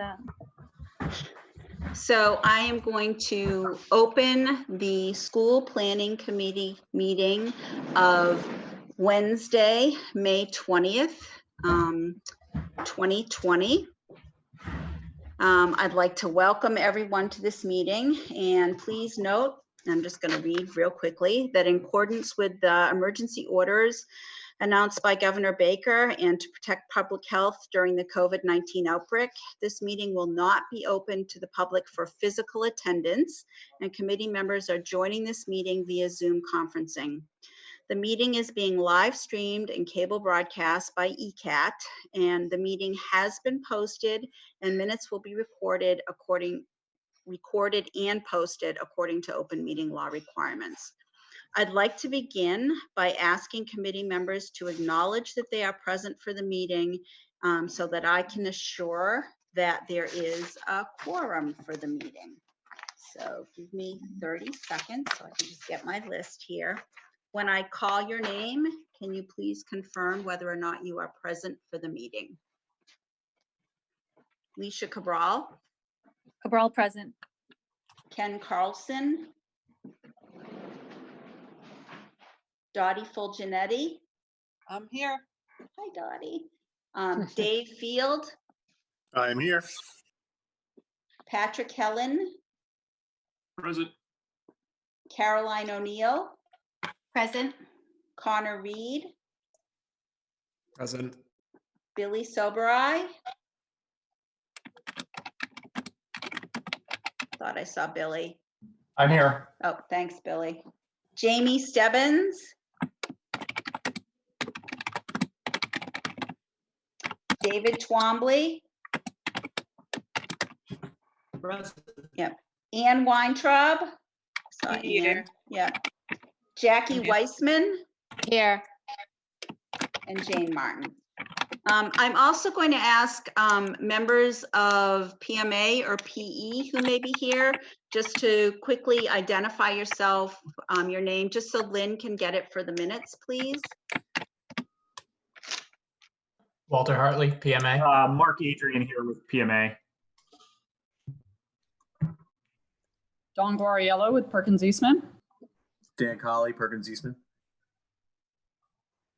that. So I am going to open the school planning committee meeting of Wednesday, May 20th, 2020. I'd like to welcome everyone to this meeting, and please note, I'm just going to read real quickly, that in accordance with the emergency orders announced by Governor Baker and to protect public health during the COVID-19 outbreak, this meeting will not be open to the public for physical attendance, and committee members are joining this meeting via Zoom conferencing. The meeting is being live streamed and cable broadcast by ECAT, and the meeting has been posted, and minutes will be recorded and posted according to open meeting law requirements. I'd like to begin by asking committee members to acknowledge that they are present for the meeting so that I can assure that there is a quorum for the meeting. So give me 30 seconds so I can just get my list here. When I call your name, can you please confirm whether or not you are present for the meeting? Leisha Cabral. Cabral present. Ken Carlson. Dottie Fulgenetti. I'm here. Hi, Dottie. Dave Field. I'm here. Patrick Helen. Present. Caroline O'Neill. Present. Connor Reed. Present. Billy Soberai. Thought I saw Billy. I'm here. Oh, thanks, Billy. Jamie Stebbins. David Twombly. Present. Yep. Ann Weintraub. Saw Here. Ann. Yep. Jackie Weissman. Here. And Jane Martin. I'm also going to ask members of PMA or PE who may be here just to quickly identify yourself, your name, just so Lynn can get it for the minutes, please. Walter Hartley, PMA. Mark Adrian here with PMA. Don Guariello with Perkins Eastman. Dan Colley, Perkins Eastman.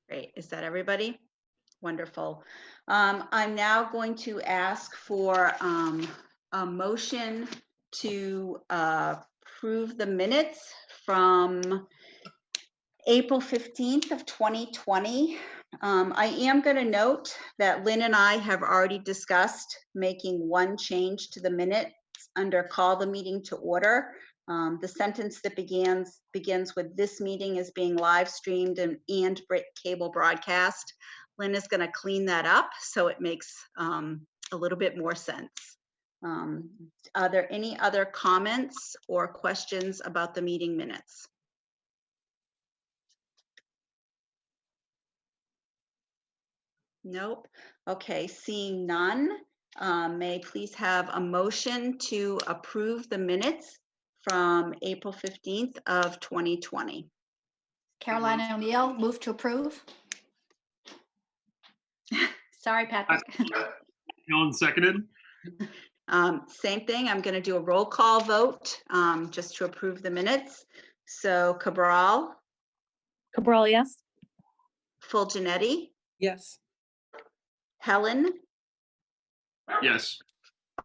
Great. Is that everybody? Wonderful. I'm now going to ask for a motion to approve the minutes from April 15th of 2020. I am going to note that Lynn and I have already discussed making one change to the minutes under call the meeting to order. The sentence that begins with "this meeting is being live streamed and cable broadcast." Lynn is going to clean that up so it makes a little bit more sense. Are there any other comments or questions about the meeting minutes? Nope. Okay, seeing none, may I please have a motion to approve the minutes from April 15th of 2020. Caroline O'Neill, move to approve. Sorry, Patrick. Helen seconded. Same thing. I'm going to do a roll call vote just to approve the minutes. So Cabral. Cabral, yes. Fulgenetti. Yes. Helen. Yes.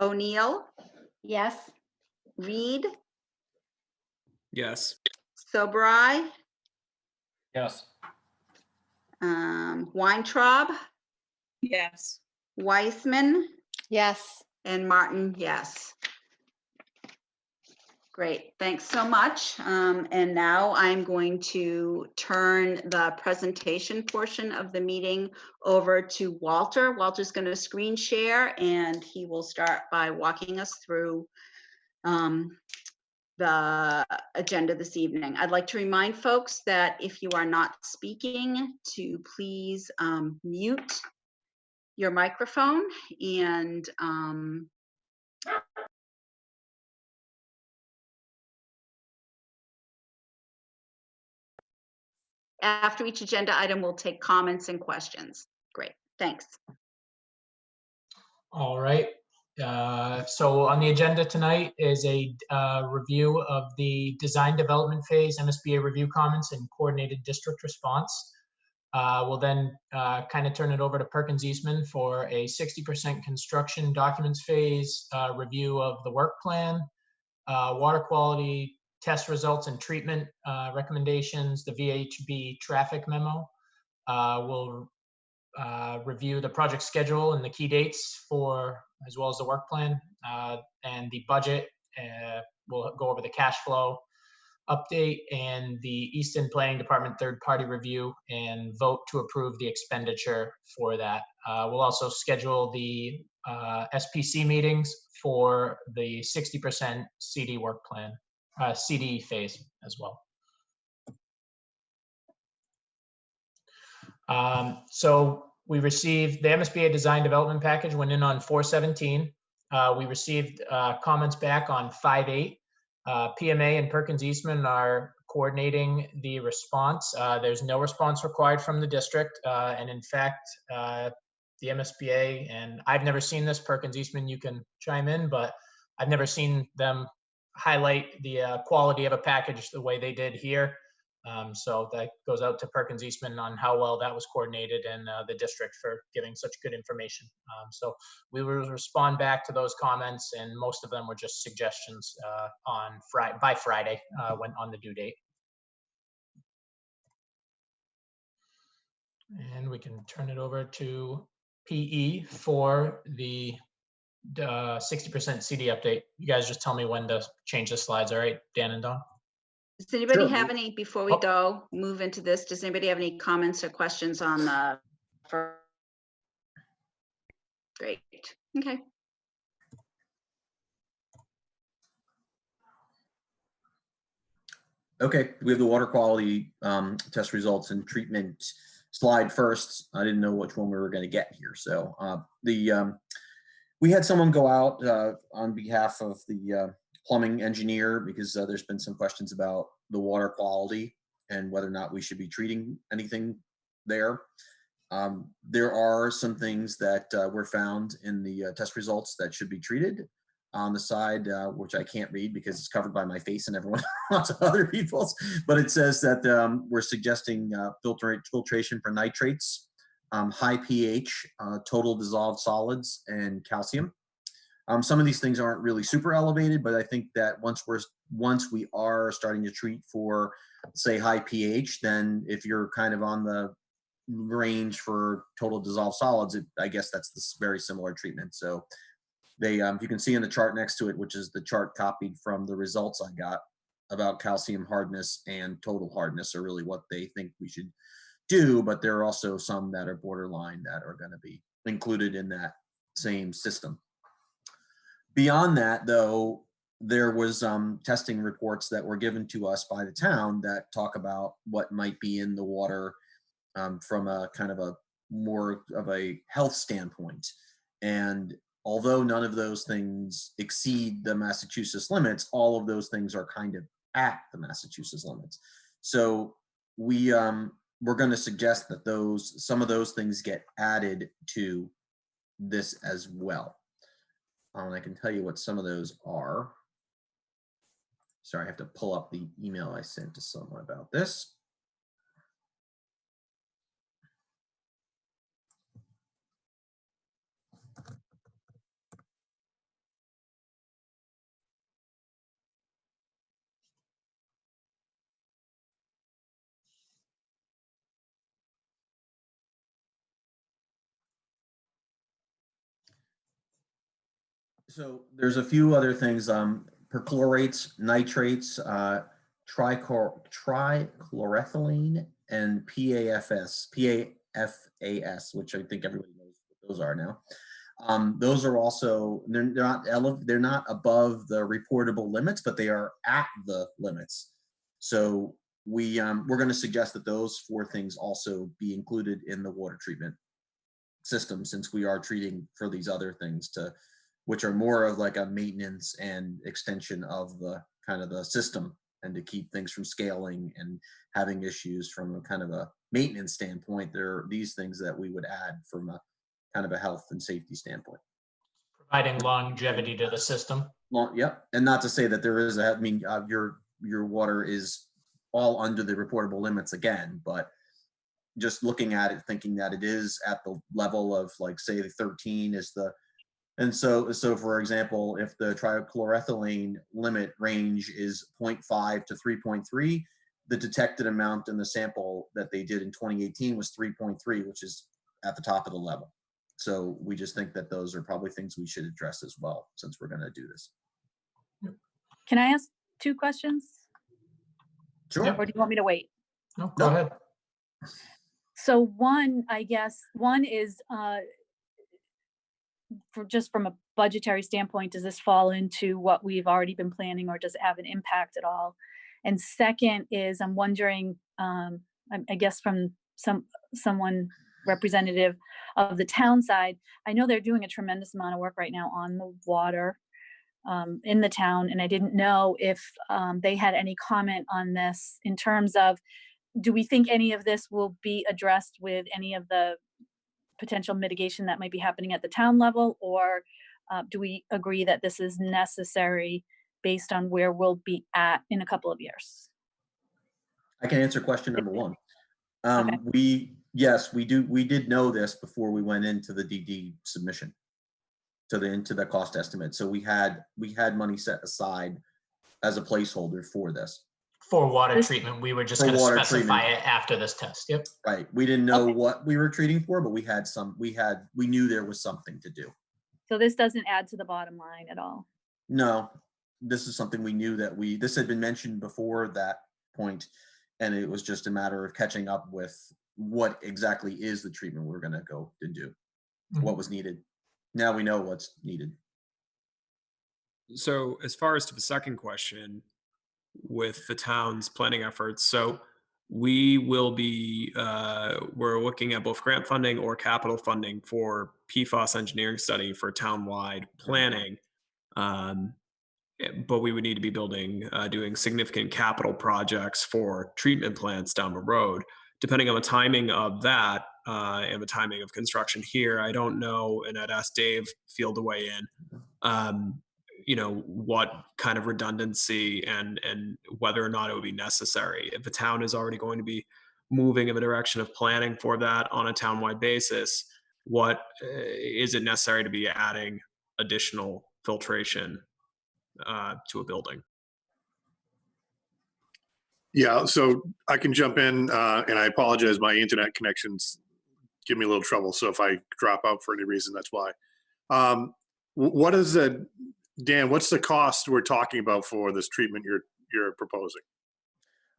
O'Neill. Yes. Reed. Yes. Soberai. Yes. Weintraub. Yes. Weissman. Yes. And Martin, yes. Great, thanks so much. And now I'm going to turn the presentation portion of the meeting over to Walter. Walter's going to screen share and he will start by walking us through the agenda this evening. I'd like to remind folks that if you are not speaking, to please mute your microphone and after each agenda item, we'll take comments and questions. Great, thanks. All right. So on the agenda tonight is a review of the design development phase, MSBA review comments, and coordinated district response. We'll then kind of turn it over to Perkins Eastman for a 60% construction documents phase, review of the work plan, water quality test results and treatment recommendations, the VHB traffic memo. We'll review the project schedule and the key dates for, as well as the work plan, and the budget. We'll go over the cash flow update and the Easton Planning Department third-party review and vote to approve the expenditure for that. We'll also schedule the SPC meetings for the 60% CD work plan, CD phase as well. So we received the MSBA design development package went in on 4/17. We received comments back on 5/8. PMA and Perkins Eastman are coordinating the response. There's no response required from the district. And in fact, the MSBA, and I've never seen this, Perkins Eastman, you can chime in, but I've never seen them highlight the quality of a package the way they did here. So that goes out to Perkins Eastman on how well that was coordinated, and the district for giving such good information. So we will respond back to those comments, and most of them were just suggestions by Friday when on the due date. And we can turn it over to PE for the 60% CD update. You guys just tell me when to change the slides. All right, Dan and Don? Does anybody Sure. have any, before we go, move into this, does anybody have any comments or questions on the, great, okay. Okay, we have the water quality test results and treatment slide first. I didn't know which one we were going to get here. So we had someone go out on behalf of the plumbing engineer because there's been some questions about the water quality and whether or not we should be treating anything there. There are some things that were found in the test results that should be treated. On the side, which I can't read because it's covered by my face and everyone lots of other people's, but it says that we're suggesting filtration for nitrates, high pH, total dissolved solids, and calcium. Some of these things aren't really super elevated, but I think that once we are starting to treat for, say, high pH, then if you're kind of on the range for total dissolved solids, I guess that's this very similar treatment. So they, you can see in the chart next to it, which is the chart copied from the results I got about calcium hardness and total hardness are really what they think we should do, but there are also some that are borderline that are going to be included in that same system. Beyond that, though, there was testing reports that were given to us by the town that talk about what might be in the water from a kind of a more of a health standpoint. And although none of those things exceed the Massachusetts limits, all of those things are kind of at the Massachusetts limits. So we're going to suggest that some of those things get added to this as well. And I can tell you what some of those are. Sorry, I have to pull up the email I sent to someone about this. So there's a few other things, perchlorates, nitrates, trichloroethylene, and PAFAS, which I think everybody knows what those are now. Those are also, they're not above the reportable limits, but they are at the limits. So we're going to suggest that those 4 things also be included in the water treatment system, since we are treating for these other things which are more of like a maintenance and extension of the kind of the system, and to keep things from scaling and having issues from a kind of a maintenance standpoint. There are these things that we would add from a kind of a health and safety standpoint. Providing longevity to the system. Well, yep, and not to say that there is I mean, your water is all under the reportable limits again, but just looking at it, thinking that it is at the level of, like, say, the 13 is the, and so for example, if the trichloroethylene limit range is 0.5 to 3.3, the detected amount in the sample that they did in 2018 was 3.3, which is at the top of the level. So we just think that those are probably things we should address as well, since we're going to do this. Can I ask 2 questions? Sure. Or do you want me to wait? No, go ahead. So one, I guess, one is for just from a budgetary standpoint, does this fall into what we've already been planning, or does it have an impact at all? And second is, I'm wondering, I guess from someone representative of the town side, I know they're doing a tremendous amount of work right now on the water in the town, and I didn't know if they had any comment on this in terms of, do we think any of this will be addressed with any of the potential mitigation that might be happening at the town level, or do we agree that this is necessary based on where we'll be at in a couple of years? I can answer question number 1. Okay. Yes, we did know this before we went into the DD submission into the cost estimate. So we had money set aside as a placeholder for this. For water treatment, we were just For going to water specify treatment. it after this test. Yep. Right. We didn't know Okay. what we were treating for, but we knew there was something to do. So this doesn't add to the bottom line at all. No, this is something we knew that this had been mentioned before that point, and it was just a matter of catching up with what exactly is the treatment we're going to go to do, what was needed. Now we know what's needed. So as far as to the second question with the town's planning efforts, so we will be, we're looking at both grant funding or capital funding for PFAS engineering study for townwide planning. But we would need to be doing significant capital projects for treatment plants down the road. Depending on the timing of that and the timing of construction here, I don't know, and I'd ask Dave Field to weigh in, what kind of redundancy and whether or not it would be necessary. If the town is already going to be moving in the direction of planning for that on a townwide basis, what is it necessary to be adding additional filtration to a building? Yeah, so I can jump in, and I apologize, my internet connections give me a little trouble, so if I drop out for any reason, that's why. What is Dan, what's the cost we're talking about for this treatment you're proposing?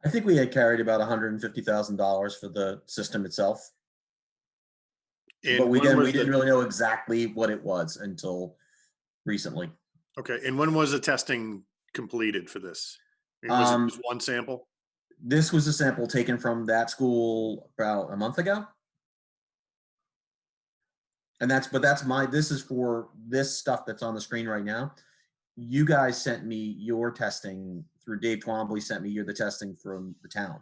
I think we had carried about $150,000 for the system itself. And But we when was didn't really know exactly what it was until recently. Okay, and when was the testing completed for this? Was it just one sample? This was a sample taken from that school about a month ago. And this is for this stuff that's on the screen right now. You guys sent me your testing through Dave Twombly, sent me the testing from the town.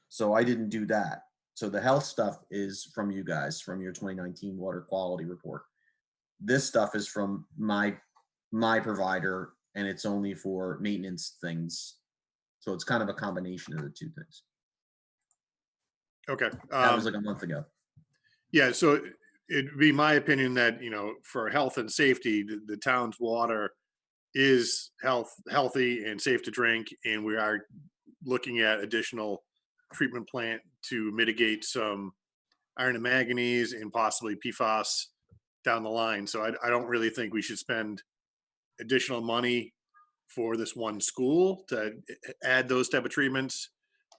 So I didn't do that. So the health stuff is from you guys, from your 2019 water quality report. This stuff is from my provider, and it's only for maintenance things. So it's kind of a combination of the two things. Okay. That was like a month ago. Yeah, so it'd be my opinion that, for health and safety, the town's water is healthy and safe to drink, and we are looking at additional treatment plant to mitigate some iron and manganese and possibly PFAS down the line. So I don't really think we should spend additional money for this one school to add those type of treatments.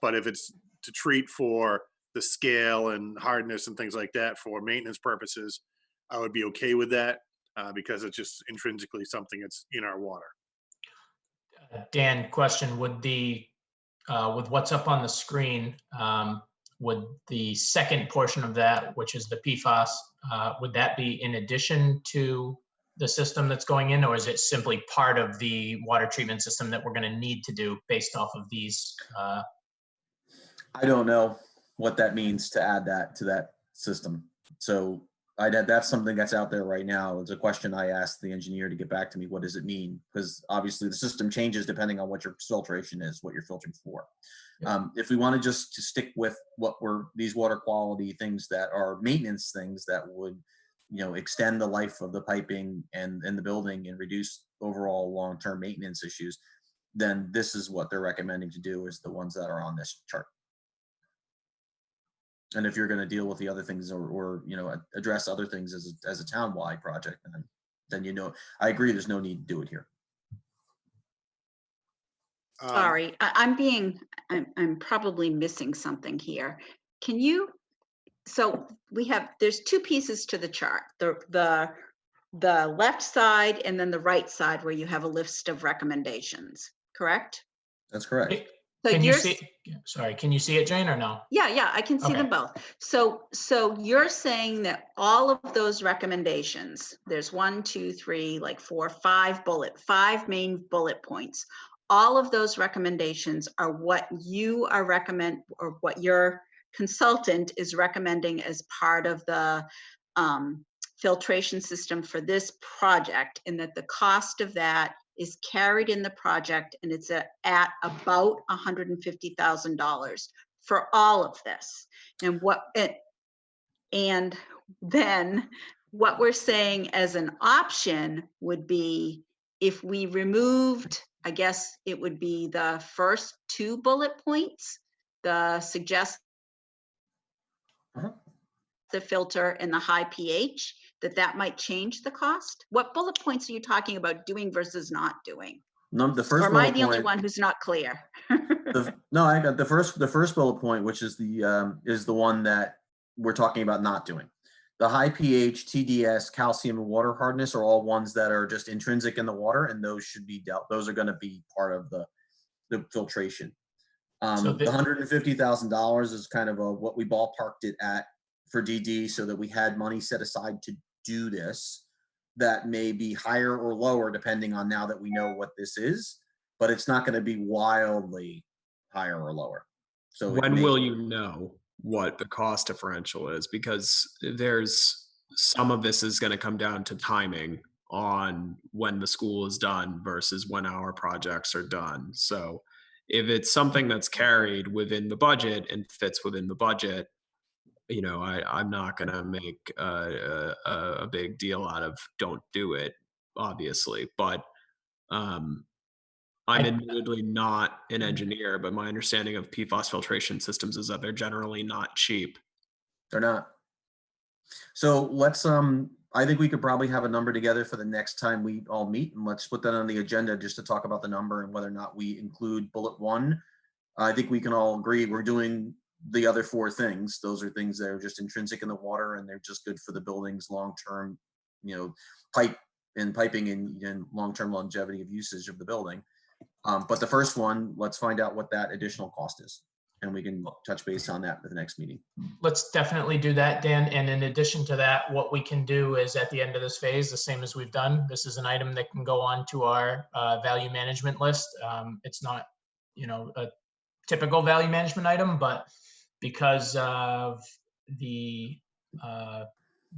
But if it's to treat for the scale and hardness and things like that for maintenance purposes, I would be okay with that because it's just intrinsically something that's in our water. Dan, question, would with what's up on the screen, would the second portion of that, which is the PFAS, would that be in addition to the system that's going in, or is it simply part of the water treatment system that we're going to need to do based off of these? I don't know what that means to add that to that system. So that's something that's out there right now. It's a question I asked the engineer to get back to me. What does it mean? Because obviously the system changes depending on what your filtration is, what you're filtering for. If we want to just to stick with what were these water quality things that are maintenance things that would, extend the life of the piping and the building and reduce overall long-term maintenance issues, then this is what they're recommending to do, is the ones that are on this chart. And if you're going to deal with the other things or address other things as a town-wide project, then I agree, there's no need to do it here. Sorry, I'm probably missing something here. So there's two pieces to the chart, the left side and then the right side where you have a list of recommendations, correct? That's correct. So Can you see? Sorry, can you see it, Jane, or no? Yeah, I can see them both. So you're saying that all of those recommendations, there's 1, 2, 3, like 4, 5 main bullet points. All of those recommendations are what you are or what your consultant is recommending as part of the filtration system for this project, and that the cost of that is carried in the project, and it's at about $150,000 for all of this. And then what we're saying as an option would be, if we removed, I guess it would be the first 2 bullet points, the suggest the filter and the high pH, that might change the cost. What bullet points are you talking about doing versus not doing? No, the first. Or am I the only one who's not clear? No, I got the first bullet point, which is the one that we're talking about not doing. The high pH, TDS, calcium, and water hardness are all ones that are just intrinsic in the water, and those should be those are going to be part of the filtration. The $150,000 is kind of what we ballparked it at for DD, so that we had money set aside to do this. That may be higher or lower depending on now that we know what this is, but it's not going to be wildly higher or lower. So when will you know what the cost differential is? Because there's some of this is going to come down to timing on when the school is done versus when our projects are done. So if it's something that's carried within the budget and fits within the budget, I'm not going to make a big deal out of don't do it, obviously. But I'm admittedly not an engineer, but my understanding of PFAS filtration systems is that they're generally not cheap. They're not. So let's, I think we could probably have a number together for the next time we all meet, and let's put that on the agenda just to talk about the number and whether or not we include bullet 1. I think we can all agree we're doing the other 4 things. Those are things that are just intrinsic in the water, and they're just good for the building's long-term, piping and long-term longevity of usage of the building. But the first one, let's find out what that additional cost is, and we can touch base on that for the next meeting. Let's definitely do that, Dan. And in addition to that, what we can do is at the end of this phase, the same as we've done, this is an item that can go on to our value management list. It's not, a typical value management item, but because of the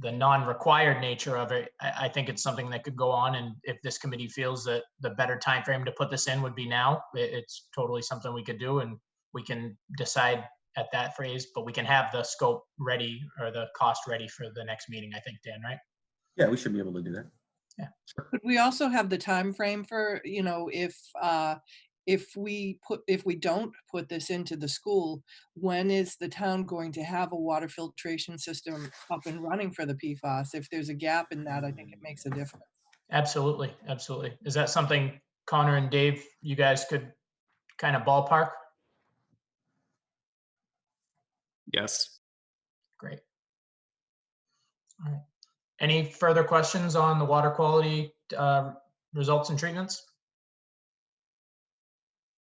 non-required nature of it, I think it's something that could go on. And if this committee feels that the better time frame to put this in would be now, it's totally something we could do, and we can decide at that phrase, but we can have the scope ready or the cost ready for the next meeting, I think, Dan, right? Yeah, we should be able to do that. Yeah. But we also have the time frame for, if we don't put this into the school, when is the town going to have a water filtration system up and running for the PFAS? If there's a gap in that, I think it makes a difference. Absolutely. Absolutely. Is that something Connor and Dave, you guys could kind of ballpark? Yes. Great. All right. Any further questions on the water quality results and treatments?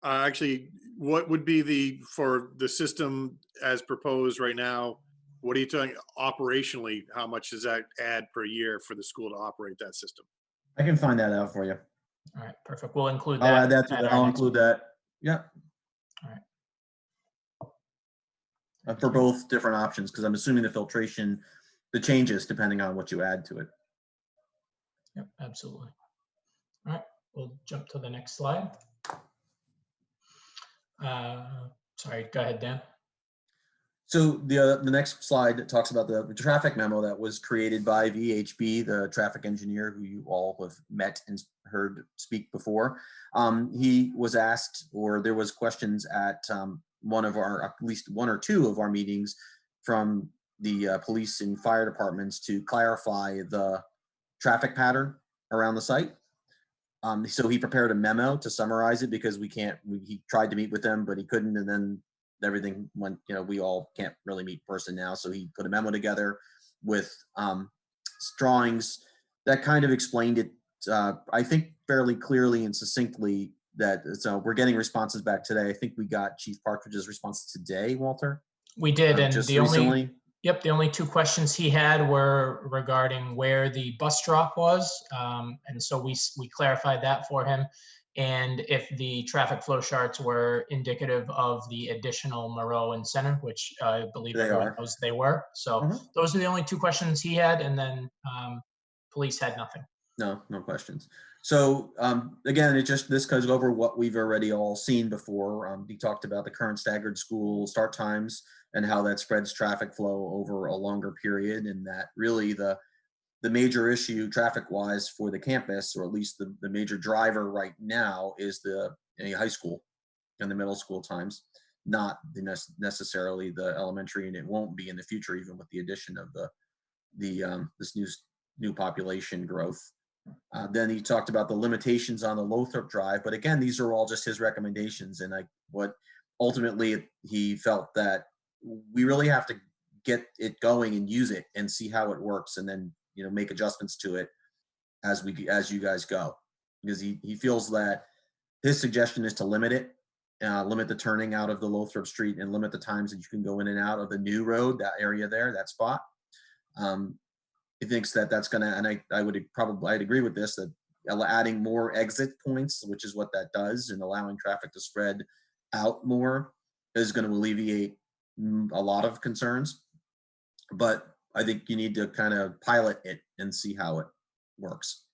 Actually, what would be for the system as proposed right now? What are you talking operationally? How much does that add per year for the school to operate that system? I can find that out for you. All right, perfect. We'll include that. I'll add that to I'll include that. Yeah. All right. For both different options, because I'm assuming the filtration the changes depending on what you add to it. Yep, absolutely. All right, we'll jump to the next slide. Sorry, go ahead, Dan. So the next slide talks about the traffic memo that was created by VHB, the traffic engineer who you all have met and heard speak before. He was asked, or there was questions at one of our, at least one or two of our meetings from the police and fire departments to clarify the traffic pattern around the site. So he prepared a memo to summarize it because he tried to meet with them, but he couldn't. And then everything went, we all can't really meet in person now. So he put a memo together with drawings that kind of explained it, I think fairly clearly and succinctly that, so we're getting responses back today. I think we got Chief Partridge's response today, Walter. We did, and just the recently. the only two questions he had were regarding where the bus drop was, and so we clarified that for him, and if the traffic flow charts were indicative of the additional Moreau and Center, which I believe everyone knows they were. So those are the only two questions he had, and then police had nothing. No questions. So again, this goes over what we've already all seen before. We talked about the current staggered school start times and how that spreads traffic flow over a longer period, and that really the major issue traffic-wise for the campus, or at least the major driver right now, is the high school and the middle school times, not necessarily the elementary, and it won't be in the future, even with the addition of this new population growth. Then he talked about the limitations on the Lothrop Drive, but again, these are all just his recommendations, and what ultimately he felt that we really have to get it going and use it and see how it works, and then make adjustments to it as you guys go, because he feels that his suggestion is to limit it, limit the turning out of the Lothrop Street, and limit the times that you can go in and out of the new road, that area there, that spot. He thinks that that's going to, and I'd agree with this, that adding more exit points, which is what that does, and allowing traffic to spread out more is going to alleviate a lot of concerns. But I think you need to kind of pilot it and see how it works.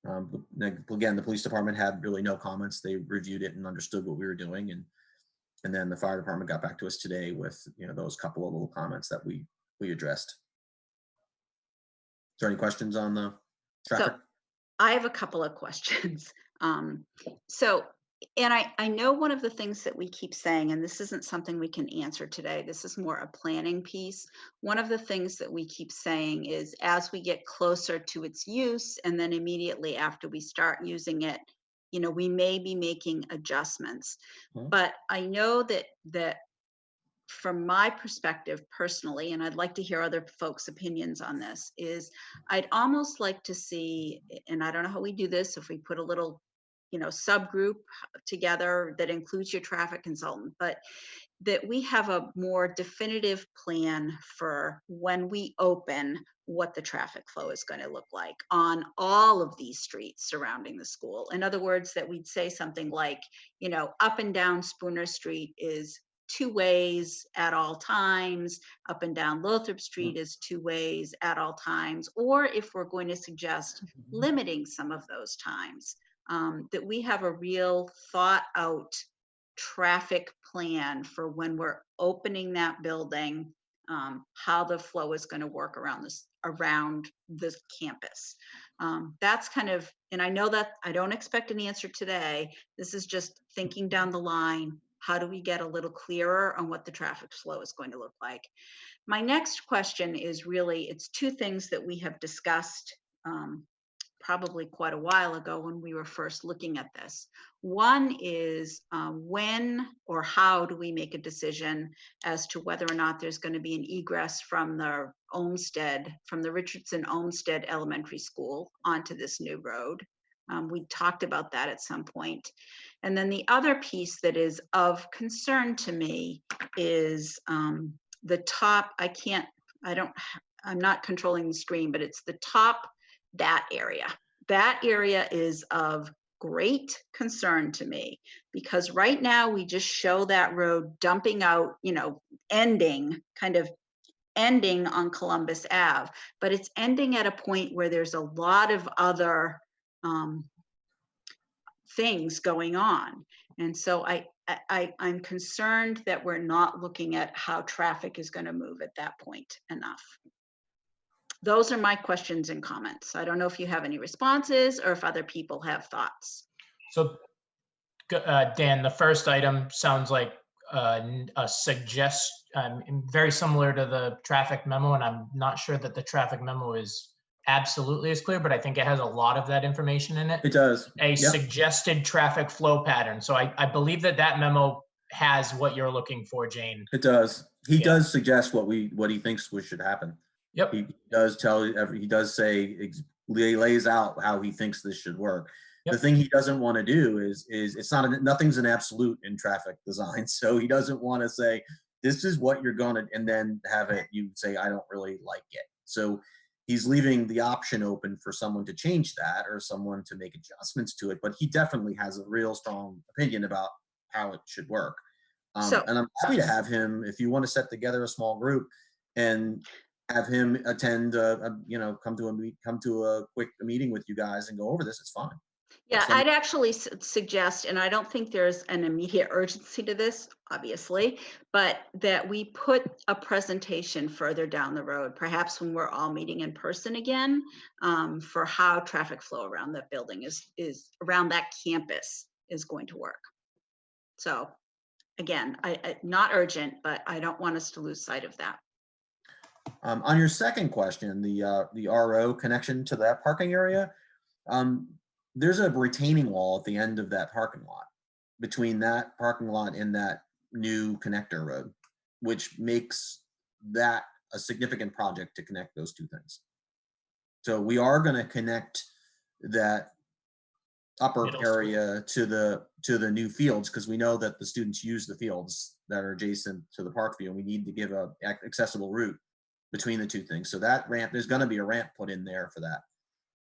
Again, the police department had really no comments. They reviewed it and understood what we were doing, and then the fire department got back to us today with those couple of little comments that we addressed. Is there any questions on the traffic? So I have a couple of questions. And I know one of the things that we keep saying, and this isn't something we can answer today, this is more a planning piece. One of the things that we keep saying is as we get closer to its use, and then immediately after we start using it, we may be making adjustments. But I know that from my perspective personally, and I'd like to hear other folks' opinions on this, is I'd almost like to see, and I don't know how we do this, if we put a little subgroup together that includes your traffic consultant, but that we have a more definitive plan for when we open what the traffic flow is going to look like on all of these streets surrounding the school. In other words, that we'd say something like, up and down Spooner Street is 2 ways at all times, up and down Lothrop Street is 2 ways at all times, or if we're going to suggest limiting some of those times, that we have a real thought out traffic plan for when we're opening that building, how the flow is going to work around this campus. That's kind of, and I know that I don't expect an answer today. This is just thinking down the line. How do we get a little clearer on what the traffic flow is going to look like? My next question is really, it's 2 things that we have discussed probably quite a while ago when we were first looking at this. One is when or how do we make a decision as to whether or not there's going to be an egress from the Richardson Olmsted Elementary School onto this new road. We talked about that at some point. And then the other piece that is of concern to me is the top, I'm not controlling the screen, but it's the top, that area. That area is of great concern to me, because right now we just show that road dumping out, ending kind of ending on Columbus Ave, but it's ending at a point where there's a lot of other things going on. And so I'm concerned that we're not looking at how traffic is going to move at that point enough. Those are my questions and comments. I don't know if you have any responses or if other people have thoughts. So, Dan, the first item sounds like a very similar to the traffic memo, and I'm not sure that the traffic memo is absolutely as clear, but I think it has a lot of that information in it. It does. A Yep. suggested traffic flow pattern. So I believe that memo has what you're looking for, Jane. It does. He Yeah. does suggest what he thinks should happen. Yep. He does he does say, he lays out how he thinks this should work. Yep. The thing he doesn't want to do is nothing's an absolute in traffic design. So he doesn't want to say, this is what you're going to, and then have it, you say, I don't really like it. So he's leaving the option open for someone to change that or someone to make adjustments to it. But he definitely has a real strong opinion about how it should work. And I'm happy to have him, if you want to set together a small group and have him attend, come to a quick meeting with you guys and go over this, it's fine. Yeah, I'd actually suggest, and I don't think there's an immediate urgency to this, obviously, but that we put a presentation further down the road, perhaps when we're all meeting in person again, for how traffic flow around that building is around that campus is going to work. So again, I not urgent, but I don't want us to lose sight of that. On your second question, the RO connection to that parking area, there's a retaining wall at the end of that parking lot, between that parking lot and that new connector road, which makes that a significant project to connect those two things. So we are going to connect that upper area to the new fields, because we know that the students use the fields that are adjacent to the park field. We need to give a accessible route between the two things. So that ramp, there's going to be a ramp put in there for that.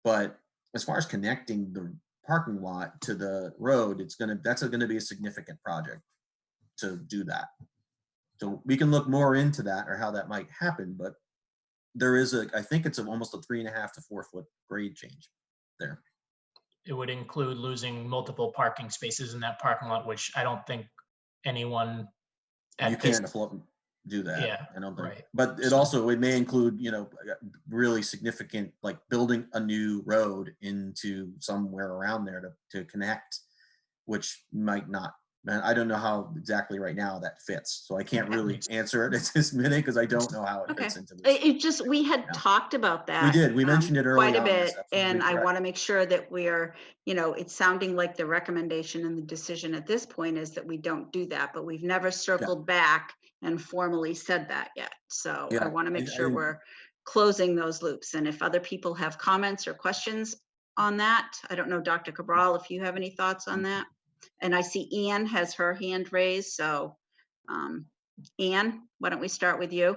But as far as connecting the parking lot to the road, that's going to be a significant project to do that. So we can look more into that or how that might happen, but there is I think it's almost a 3.5 to 4 foot grade change there. It would include losing multiple parking spaces in that parking lot, which I don't think anyone You can't do that. Yeah, I don't think. right. But it may include, really significant, like building a new road into somewhere around there to connect, which might not. Man, I don't know how exactly right now that fits, so I can't really answer it at this minute because I don't know how it fits into this. We had talked about that. We did. We mentioned it early quite a on, bit, that's and I correct. want to make sure that we're, it's sounding like the recommendation and the decision at this point is that we don't do that, but we've never circled back and formally said that yet. So I want to make sure we're closing those loops. And if other people have comments or questions on that, I don't know, Dr. Cabral, if you have any thoughts on that. And I see Anne has her hand raised. So Anne, why don't we start with you?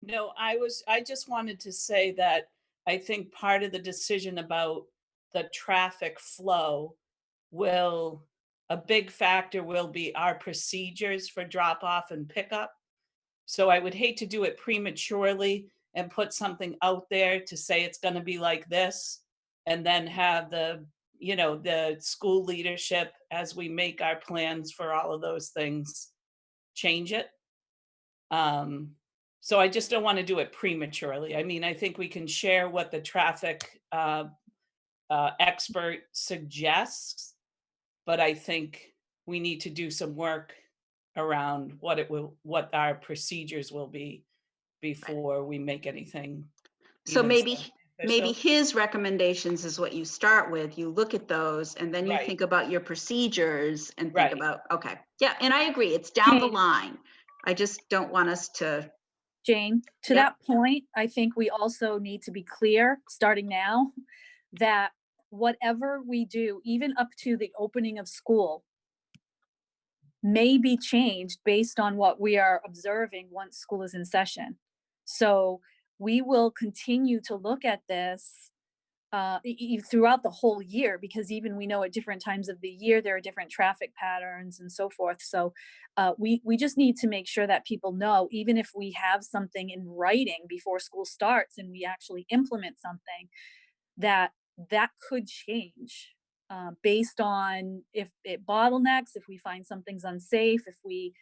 No, I just wanted to say that I think part of the decision about the traffic flow a big factor will be our procedures for drop off and pickup. So I would hate to do it prematurely and put something out there to say it's going to be like this, and then have the school leadership, as we make our plans for all of those things, change it. So I just don't want to do it prematurely. I mean, I think we can share what the traffic expert suggests, but I think we need to do some work around what our procedures will be before we make anything. So maybe his recommendations is what you start with. You look at those and then you think about your procedures and think about, okay. Yeah, and I agree. It's down the line. I just don't want us to. Jane, to that point, I think we also need to be clear, starting now, that whatever we do, even up to the opening of school, may be changed based on what we are observing once school is in session. So we will continue to look at this throughout the whole year, because even we know at different times of the year, there are different traffic patterns and so forth. So we just need to make sure that people know, even if we have something in writing before school starts and we actually implement something, that could change based on if it bottlenecks, if we find something's unsafe, if we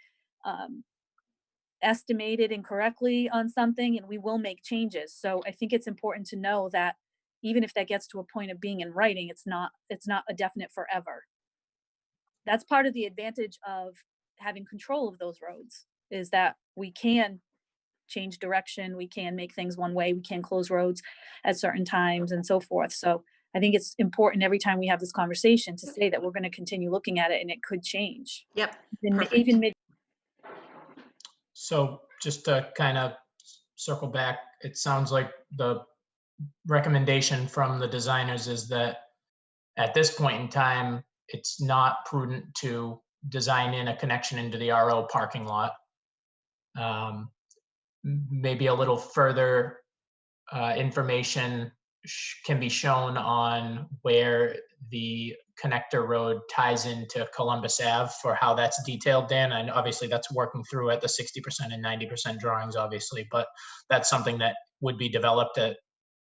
estimated incorrectly on something, and we will make changes. So I think it's important to know that even if that gets to a point of being in writing, it's not a definite forever. That's part of the advantage of having control of those roads, is that we can change direction, we can make things one way, we can close roads at certain times and so forth. So I think it's important every time we have this conversation to say that we're going to continue looking at it and it could change. Yep. Even mid. So just to kind of circle back, it sounds like the recommendation from the designers is that at this point in time, it's not prudent to design in a connection into the RO parking lot. Maybe a little further information can be shown on where the connector road ties into Columbus Ave for how that's detailed, Dan. And obviously that's working through at the 60% and 90% drawings, obviously, but that's something that would be developed at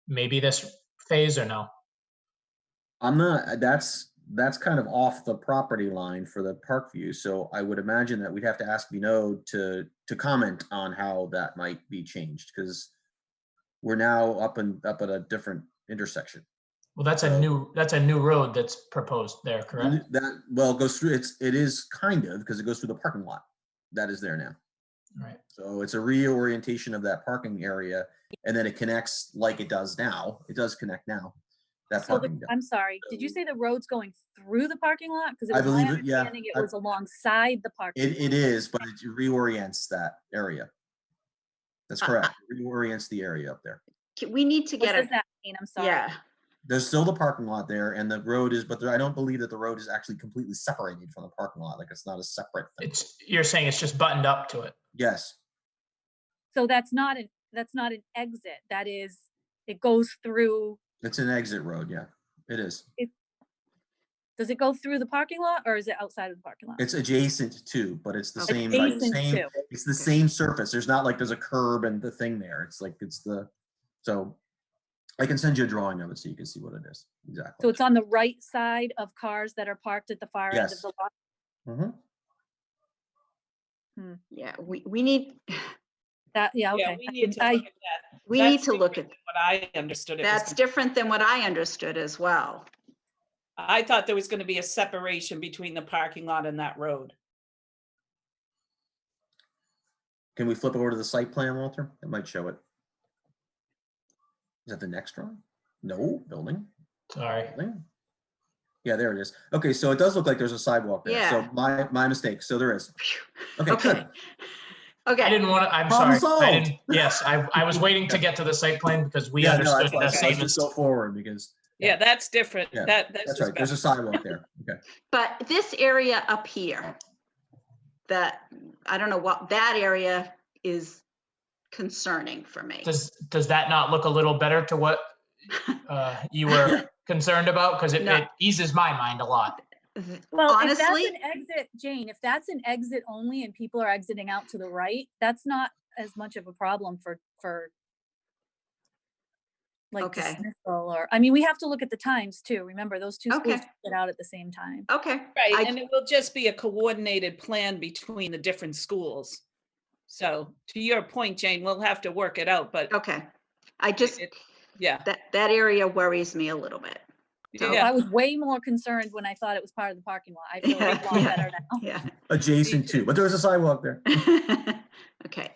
maybe this phase or no? I'm not, that's kind of off the property line for the park view. So I would imagine that we'd have to ask Vinod to comment on how that might be changed, because we're now up at a different intersection. Well, that's a new road that's proposed there, correct? That, well, goes through, it is kind of, because it goes through the parking lot that is there now. Right. So it's a reorientation of that parking area, and then it connects like it does now. It does connect now. That So parking. I'm sorry, did you say the road's going through the parking lot? Because I believe my it, yeah. understanding it was alongside the parking lot. It is, but it reorients that area. That's correct. It reorients the area up there. We need to get What does that mean? I'm sorry. Yeah. There's still the parking lot there, and the road is, but I don't believe that the road is actually completely separated from the parking lot. Like, it's not a separate thing. You're saying it's just buttoned up to it. Yes. So that's not an exit. That is, it goes through. It's an exit road. Yeah, it is. Does it go through the parking lot, or is it outside of the parking lot? It's adjacent to, but it's the same, Adjacent to. it's the same surface. There's not like there's a curb and the thing there. It's like, so I can send you a drawing of it so you can see what it is. Exactly. So it's on the right side of cars that are parked at the far end of Yes. the lot? Mm-hmm. Yeah, we need that. Yeah, okay. Yeah, we need to look at that. We That's need to look at different than what I understood. That's different than what I understood as well. I thought there was going to be a separation between the parking lot and that road. Can we flip over to the site plan, Walter? It might show it. Is that the next drawing? No, building. Sorry. Building. Yeah, there it is. Okay, so it does look like there's a sidewalk there. Yeah. So my mistake. So there is. Okay, Okay. good. Okay. I didn't want to, I'm Problem sorry. I solved. didn't, yes, I was waiting to get to the site plan because we Yeah, no, understood that's why I that said let's statement. just go forward because Yeah, that's different. Yeah, That's that's just right. There's a sidewalk there. Okay. But this area up here, that, I don't know what, that area is concerning for me. Does that not look a little better to what you were concerned about? Because No. it eases my mind a lot. Well, Honestly, if that's an exit, Jane, if that's an exit only and people are exiting out to the right, that's not as much of a problem for like Okay. dismissal, or, I mean, we have to look at the times too. Remember, those two schools Okay. get out at the same time. okay. right. And it will just be a coordinated plan between the different schools. So to your point, Jane, we'll have to work it out, but Okay. I just, yeah. that area worries me a little bit. So- Yeah. I was way more concerned when I thought it was part of the parking lot. I feel a lot better now. Yeah. Adjacent to, but there was a sidewalk there. Okay,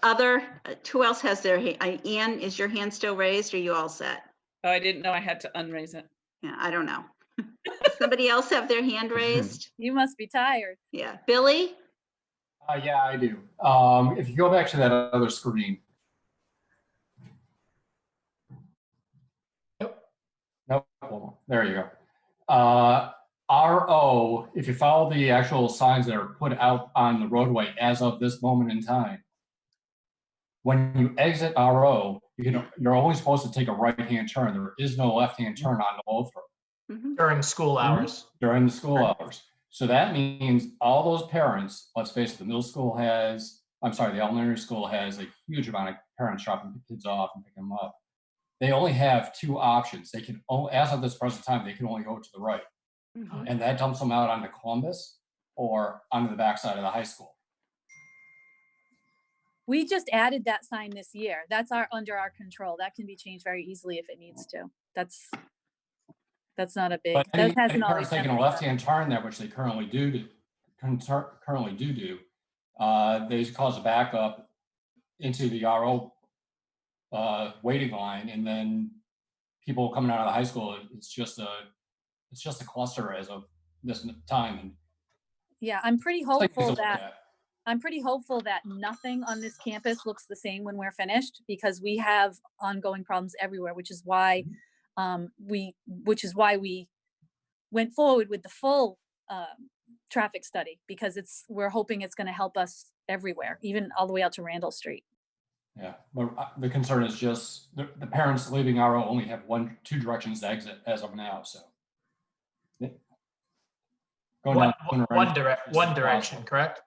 who else has their, Ann, is your hand still raised? Or are you all set? Oh, I didn't know I had to unraise it. Yeah, I don't know. Does somebody else have their hand raised? You must be tired. Yeah, Billy? Yeah, I do. If you go back to that other screen. Nope. There you go. RO, if you follow the actual signs that are put out on the roadway as of this moment in time, when you exit RO, you're only supposed to take a right-hand turn. There is no left-hand turn on the Lothar During school hours. during the school hours. So that means all those parents, let's face it, the elementary school has a huge amount of parents dropping kids off and picking them up. They only have two options. They can, as of this present time, they can only go to the right. And that dumps them out onto Columbus or onto the backside of the high school. We just added that sign this year. That's under our control. That can be changed very easily if it needs to. That's not a big, But that any hasn't parents always taking been a like that. left-hand turn there, which they currently do, they cause a backup into the RO waiting line, and then people coming out of the high school, it's just a cluster as of this time. And Yeah, I'm pretty things to hopeful look that at. nothing on this campus looks the same when we're finished, because we have ongoing problems everywhere, which is why we went forward with the full traffic study, because we're hoping it's going to help us everywhere, even all the way out to Randall Street. Yeah, but the concern is just the parents leaving RO only have two directions to exit as of now. So going down One direction, correct?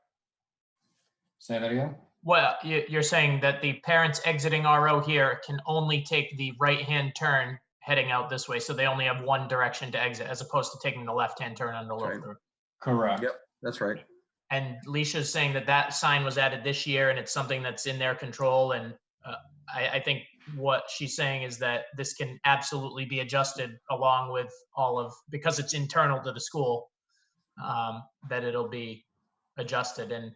Say that again. Well, you're saying that the parents exiting RO here can only take the right-hand turn heading out this way, so they only have one direction to exit, as opposed to taking the left-hand turn on the Lothar. Correct. Yep, that's right. And Leisha's saying that sign was added this year, and it's something that's in their control. And I think what she's saying is that this can absolutely be adjusted along with because it's internal to the school, that it'll be adjusted. And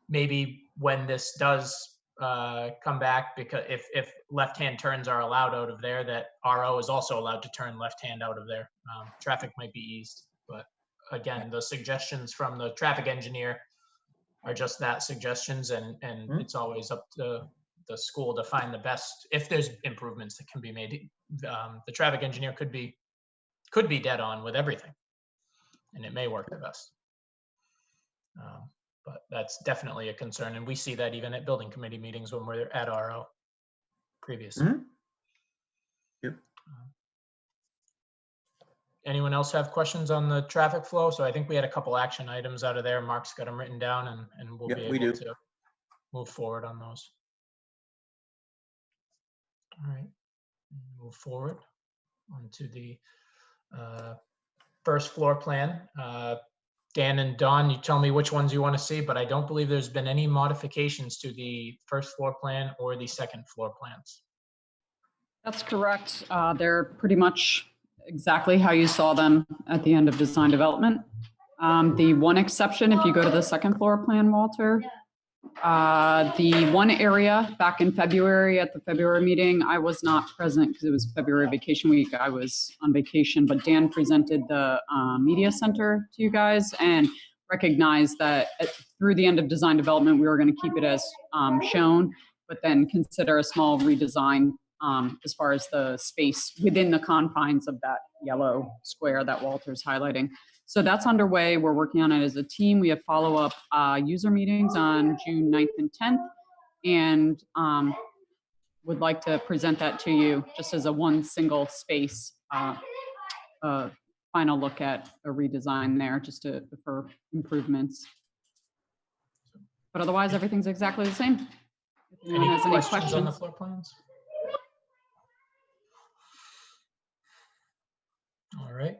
maybe when this does come back, because if left-hand turns are allowed out of there, that RO is also allowed to turn left-hand out of there. Traffic might be eased, but again, the suggestions from the traffic engineer are just that, suggestions, and it's always up to the school to find the best. If there's improvements that can be made, the traffic engineer could be dead on with everything, and it may work the best. But that's definitely a concern, and we see that even at building committee meetings when we're at RO previously. Yep. Anyone else have questions on the traffic flow? So I think we had a couple action items out of there. Mark's got them written down, and we'll be able to move forward on those. All right, move forward onto the first floor plan. Dan and Don, you tell me which ones you want to see, but I don't believe there's been any modifications to the first floor plan or the second floor plans. That's correct. They're pretty much exactly how you saw them at the end of design development. The one exception, if you go to the second floor plan, Walter, the one area back in February at the February meeting, I was not present because it was February vacation week. I was on vacation, but Dan presented the media center to you guys and recognized that through the end of design development, we were going to keep it as shown, but then consider a small redesign as far as the space within the confines of that yellow square that Walter's highlighting. So that's underway. We're working on it as a team. We have follow-up user meetings on June 9th and 10th, and would like to present that to you just as a one single space final look at a redesign there, just for improvements. But otherwise, everything's exactly the same. If anyone has any questions on the floor plans? All right.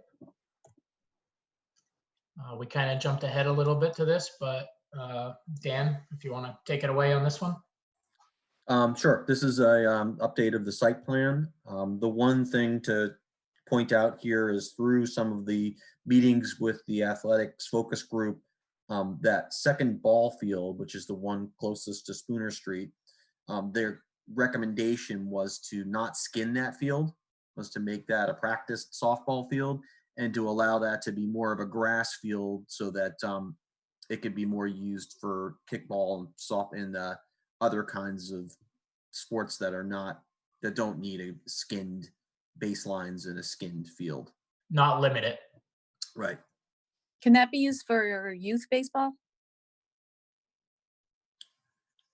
We kind of jumped ahead a little bit to this, but Dan, if you want to take it away on this one. Sure. This is a update of the site plan. The one thing to point out here is through some of the meetings with the athletics focus group, that second ball field, which is the one closest to Spooner Street, their recommendation was to not skin that field, was to make that a practice softball field and to allow that to be more of a grass field so that it could be more used for kickball and soft and other kinds of sports that don't need a skinned baselines and a skinned field. Not limit it. Right. Can that be used for youth baseball?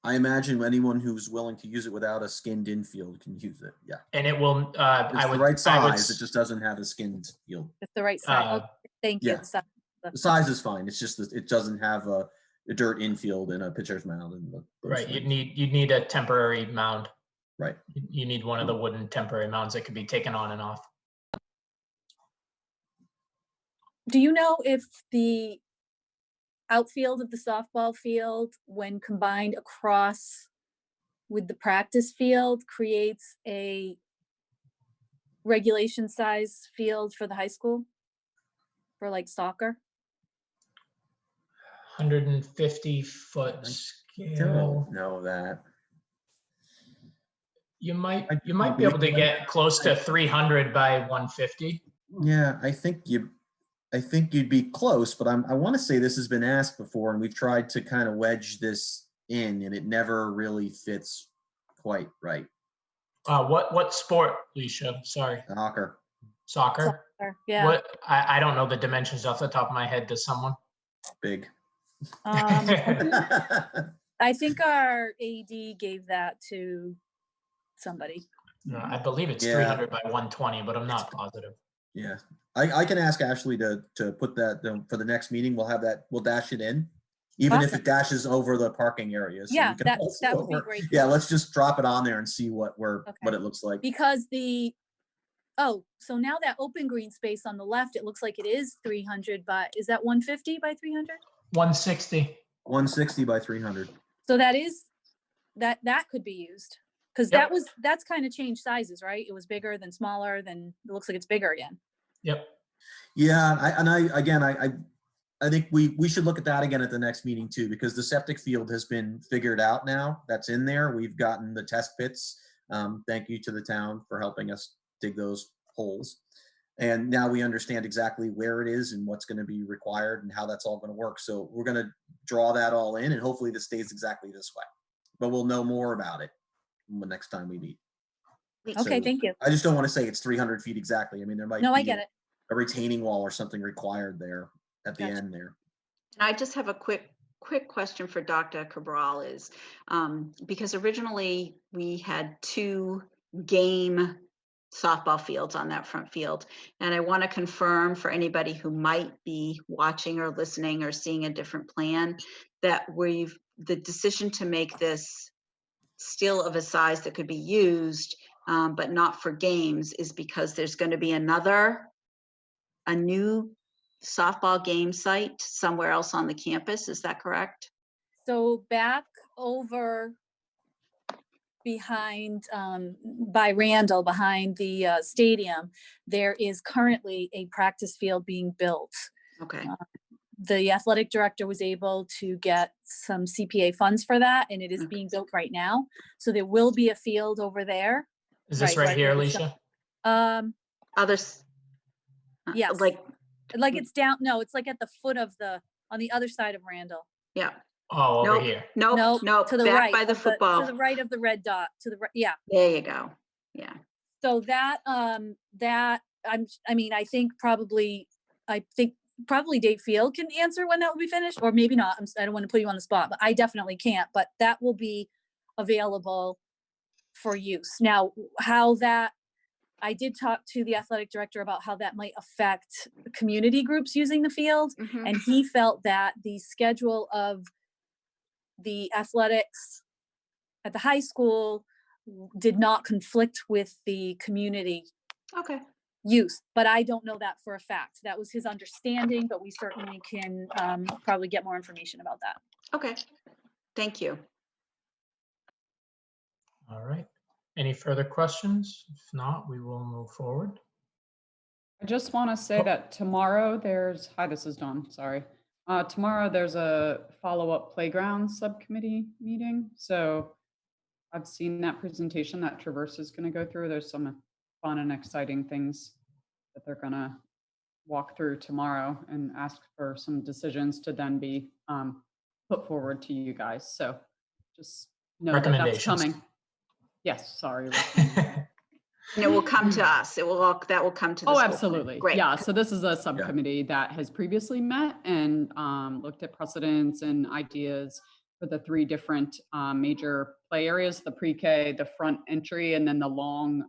I imagine anyone who's willing to use it without a skinned infield can use it. Yeah. And it will, It's I the would, right I would, size. It just doesn't have a skinned field. It's the right size. Uh, Okay, thank you. yeah. The size is fine. It's just that it doesn't have a dirt infield and a pitcher's mound. And those right, you'd things. need a temporary mound. Right. You need one of the wooden temporary mounds that could be taken on and off. Do you know if the outfield of the softball field, when combined across with the practice field, creates a regulation size field for the high school? For like soccer? 150-foot scale. Don't know that. You might be able to get close to 300 by 150. Yeah, I think you'd be close, but I want to say this has been asked before, and we've tried to kind of wedge this in, and it never really fits quite right. What sport, Leisha? Sorry. Soccer. Soccer? Yeah. What? I don't know the dimensions off the top of my head. Does someone? Big. I think our AD gave that to somebody. I believe it's Yeah. 300 by 120, but I'm not positive. Yeah, I can ask Ashley to put that for the next meeting. We'll dash it in, even if Awesome. it dashes over the parking area. So Yeah, we can that post would what be we're- great. Yeah, let's just drop it on there and see what Okay. it looks like. Because so now that open green space on the left, it looks like it is 300 by, is that 150 by 300? 160. 160 by 300. So that could be used. Because Yep. that's kind of changed sizes, right? It was bigger, then smaller, then it looks like it's bigger again. Yep. Yeah, I think we should look at that again at the next meeting too, because the septic field has been figured out now. That's in there. We've gotten the test pits. Thank you to the town for helping us dig those holes. And now we understand exactly where it is and what's going to be required and how that's all going to work. So we're going to draw that all in, and hopefully this stays exactly this way. But we'll know more about it the next time we meet. Okay, So thank you. I just don't want to say it's 300 feet exactly. I mean, there might No, be I get it. a retaining wall or something required there at the Gotcha. end there. And I just have a quick question for Dr. Cabral is, because originally we had 2 game softball fields on that front field. And I want to confirm for anybody who might be watching or listening or seeing a different plan, that the decision to make this still of a size that could be used, but not for games, is because there's going to be a new softball game site somewhere else on the campus. Is that correct? So back over behind, by Randall, behind the stadium, there is currently a practice field being built. Okay. The athletic director was able to get some CPA funds for that, and it is being built right now. So there will be a field over there. Is this right here, where the Alicia? Others? Yes. Like, it's down, no, it's like at the foot of on the other side of Randall. yeah. Oh, over Nope. here. Nope. To the Back right. by the football. To the right of the red dot, to the right, yeah. There you go. Yeah. So I think probably Dave Field can answer when that will be finished, or maybe not. I don't want to put you on the spot, but I definitely can't, but that will be available for use. Now, I did talk to the athletic director about how that might affect community groups using the field. Mhm. And he felt that the schedule of the athletics at the high school did not conflict with the community Okay. use, but I don't know that for a fact. That was his understanding, but we certainly can probably get more information about that. Okay. Thank you. All right. Any further questions? If not, we will move forward. I just want to say that tomorrow hi, this is Dawn, sorry. Tomorrow there's a follow-up playground subcommittee meeting. So I've seen that presentation that Traverse is going to go through. There's some fun and exciting things that they're going to walk through tomorrow and ask for some decisions to then be put forward to you guys. So just know that that's Recommendations. coming. Yes, sorry. And it will come to us. That will come to the Oh, school. absolutely. Great. Yeah, so this is a subcommittee that has previously met and looked at precedents and ideas for the 3 different major play areas, the pre-K, the front entry, and then the long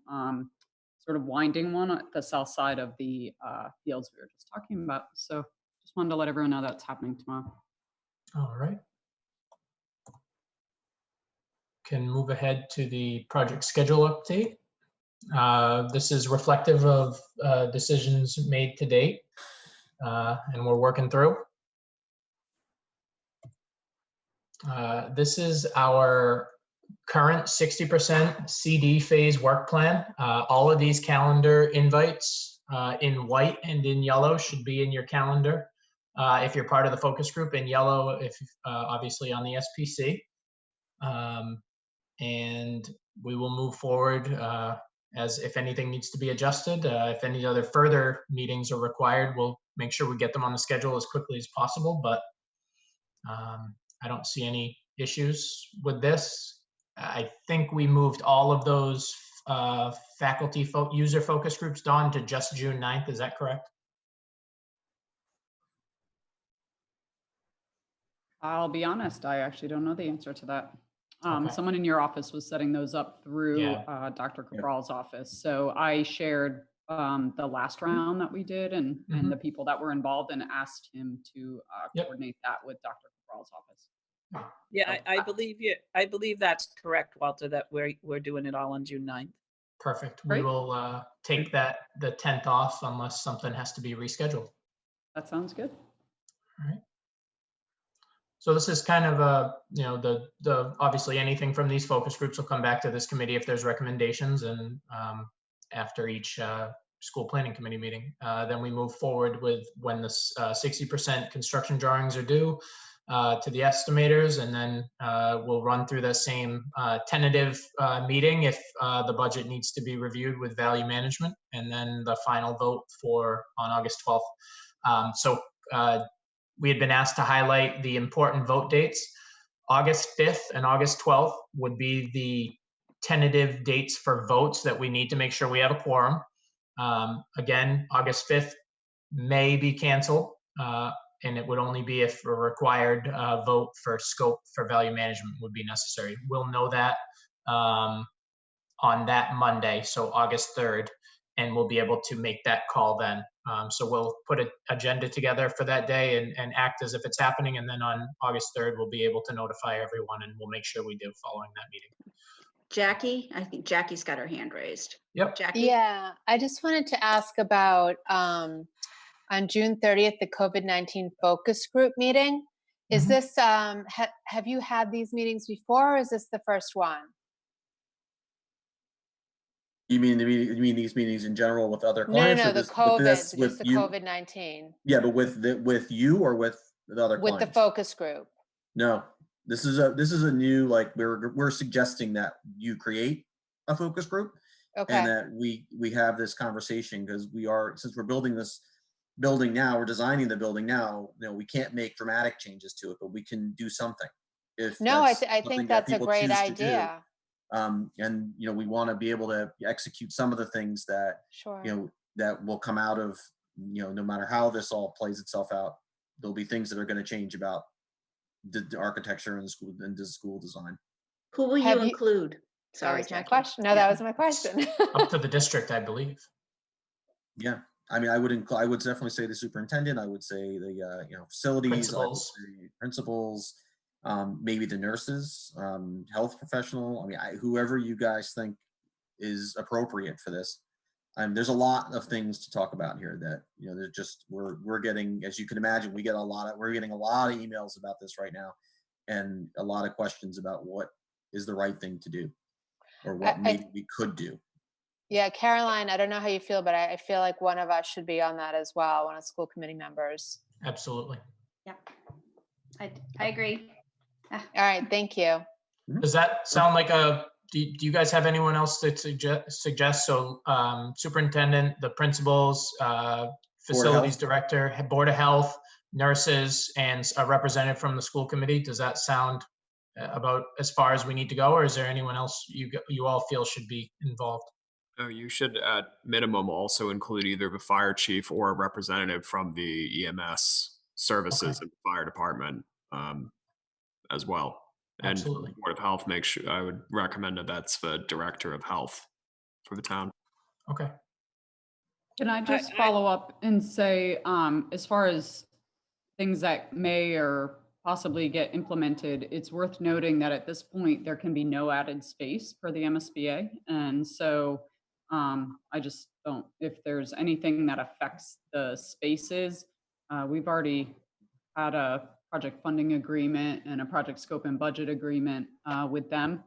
sort of winding one at the south side of the fields we were just talking about. So just wanted to let everyone know that's happening tomorrow. All right. Can move ahead to the project schedule update. This is reflective of decisions made to date, and we're working through. This is our current 60% CD phase work plan. All of these calendar invites in white and in yellow should be in your calendar. If you're part of the focus group, in yellow, if obviously on the SPC. And we will move forward as if anything needs to be adjusted. If any other further meetings are required, we'll make sure we get them on the schedule as quickly as possible. But I don't see any issues with this. I think we moved all of those faculty user focus groups, Dawn, to just June 9th. Is that correct? I'll be honest, I actually don't know the answer to that. Okay. Someone in your office was setting those up through Yeah. Dr. Cabral's office. So I shared the last round that we did and the people that were involved and asked him to coordinate that with Dr. Cabral's office. Yeah, I believe that's correct, Walter, that we're doing it all on June 9th. Perfect. Great. We will take the 10th off unless something has to be rescheduled. That sounds good. All right. So this is kind of a, the obviously anything from these focus groups will come back to this committee if there's recommendations, and after each school planning committee meeting. Then we move forward with when the 60% construction drawings are due to the estimators, and then we'll run through the same tentative meeting if the budget needs to be reviewed with value management, and then the final vote on August 12th. We had been asked to highlight the important vote dates. August 5th and August 12th would be the tentative dates for votes that we need to make sure we have a quorum. Again, August 5th may be canceled, and it would only be if a required vote for scope for value management would be necessary. We'll know that on that Monday, so August 3rd, and we'll be able to make that call then. So we'll put an agenda together for that day and act as if it's happening. And then on August 3rd, we'll be able to notify everyone, and we'll make sure we do following that meeting. Jackie, I think Jackie's got her hand raised. Yep. Jackie? Yeah, I just wanted to ask about on June 30th, the COVID-19 focus group meeting. Is this, have you had these meetings before, or is this the first one? You mean these meetings in general with other No, clients? no, or the this, COVID, this just the you? COVID-19. Yeah, but with you or with the other With clients? the focus group. No, this is a new, like, we're suggesting that you create a focus group, Okay. and that we have this conversation, because since we're building this building now, we're designing the building now, we can't make dramatic changes to it, but we can do something. No, I think something that that's a people great choose to do. idea. And we want to be able to execute some of the things that Sure. that will come out of no matter how this all plays itself out. There'll be things that are going to change about the architecture and the school design. Who will you include? Sorry, That was my Jackie. question. No, that was my question. Up to the district, I believe. Yeah, I mean, I would definitely say the superintendent. I would say the facilities, Principals. I would say principals, maybe the nurses, health professional. I mean, whoever you guys think is appropriate for this. There's a lot of things to talk about here that they're just we're getting, as you can imagine, we're getting a lot of emails about this right now, and a lot of questions about what is the right thing to do, or what maybe we could do. Yeah, Caroline, I don't know how you feel, but I feel like one of us should be on that as well, one of the school committee members. Absolutely. Yeah, I agree. All right, thank you. Does that sound like do you guys have anyone else that suggest? So superintendent, the principals, facilities director, board of health, nurses, and a representative from the school committee. Does that sound about as far as we need to go, or is there anyone else you all feel should be involved? No, you should at minimum also include either the fire chief or a representative from the EMS services and fire department. as well. And for the Absolutely. Board of Health, make sure, I would recommend that that's the Director of Health for the town. Okay. Can I just follow up and say, as far as things that may or possibly get implemented, it's worth noting that at this point, there can be no added space for the MSBA. And so I just don't, if there's anything that affects the spaces, we've already had a project funding agreement and a project scope and budget agreement with them.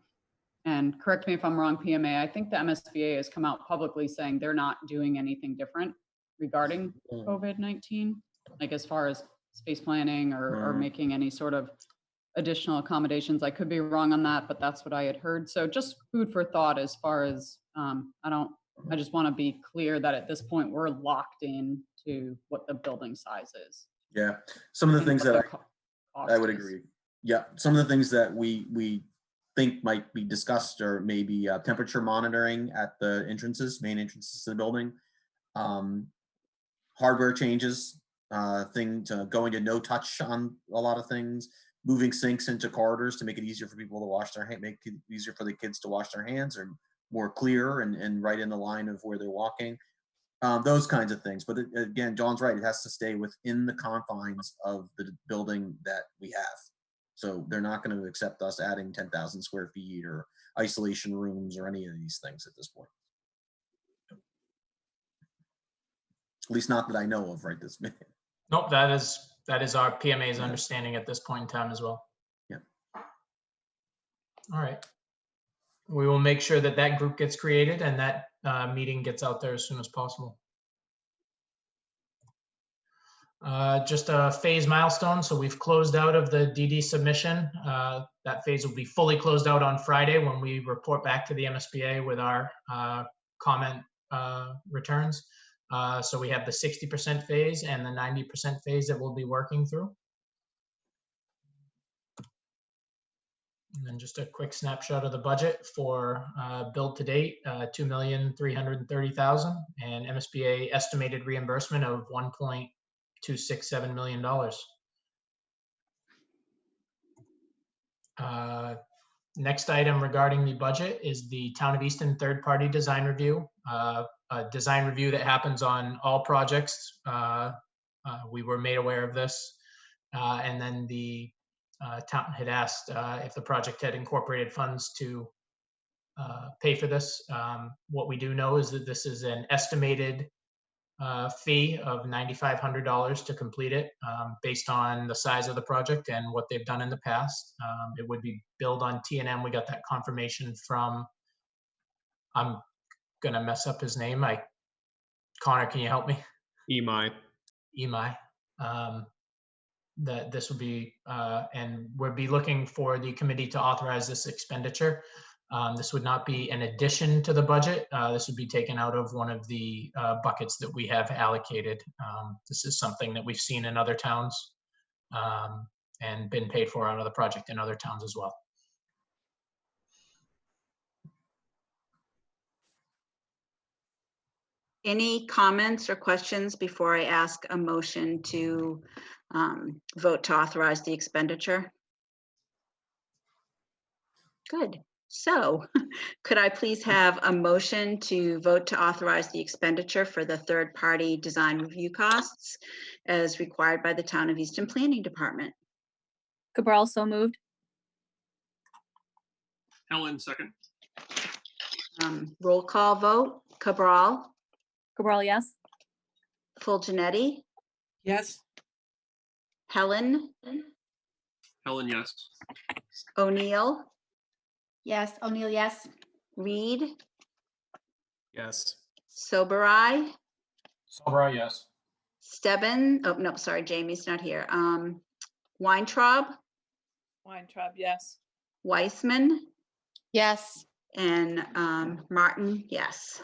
And correct me if I'm wrong, PMA, I think the MSBA has come out publicly saying they're not doing anything different regarding COVID-19, like as far as space planning or making any sort of additional accommodations. I could be wrong on that, but that's what I had heard. So just food for thought as far as, I just want to be clear that at this point, we're locked in to what the building size is. Yeah, some of the and things what that the I would cost is. agree. Yeah, some of the things that we think might be discussed are maybe temperature monitoring at the entrances, main entrances to the building, hardware changes, going to no touch on a lot of things, moving sinks into corridors to make it easier for people to wash their hands, make it easier for the kids to wash their hands, or more clear and right in the line of where they're walking. Those kinds of things. But again, John's right. It has to stay within the confines of the building that we have. So they're not going to accept us adding 10,000 square feet or isolation rooms or any of these things at this point. At least not that I know of right this minute. Nope, that is our PMA's understanding at this point in time as well. Yeah. All right. We will make sure that that group gets created and that meeting gets out there as soon as possible. Just a phase milestone. So we've closed out of the DD submission. That phase will be fully closed out on Friday when we report back to the MSBA with our comment returns. So we have the 60% phase and the 90% phase that we'll be working through. And then just a quick snapshot of the budget for build to date, $2,330,000, and MSBA estimated reimbursement of $1.267 million. Next item regarding the budget is the Town of Easton third-party design review. A design review that happens on all projects. We were made aware of this. And then the town had asked if the project had incorporated funds to pay for this. What we do know is that this is an estimated fee of $9,500 to complete it based on the size of the project and what they've done in the past. It would be billed on T&M. We got that confirmation from, I'm gonna mess up his name. Connor, can you help me? EMI. That this will be, and we'll be looking for the committee to authorize this expenditure. This would not be an addition to the budget. This would be taken out of one of the buckets that we have allocated. This is something that we've seen in other towns and been paid for out of the project in other towns as well. Any comments or questions before I ask a motion to vote to authorize the expenditure? Good. So could I please have a motion to vote to authorize the expenditure for the third-party design review costs as required by the Town of Easton Planning Department? Cabral, so moved. Helen, second. Roll call vote. Cabral, Cabral, yes. Fulgenetti, Yes. Helen, Helen, yes. O'Neill, Yes, O'Neill, yes. Reed, Yes. Soberai, Sobra, yes. Stebbin, oh, no, sorry, Jamie's not here. Weintraub, Weintraub, yes. Weissman, Yes. and Martin, yes.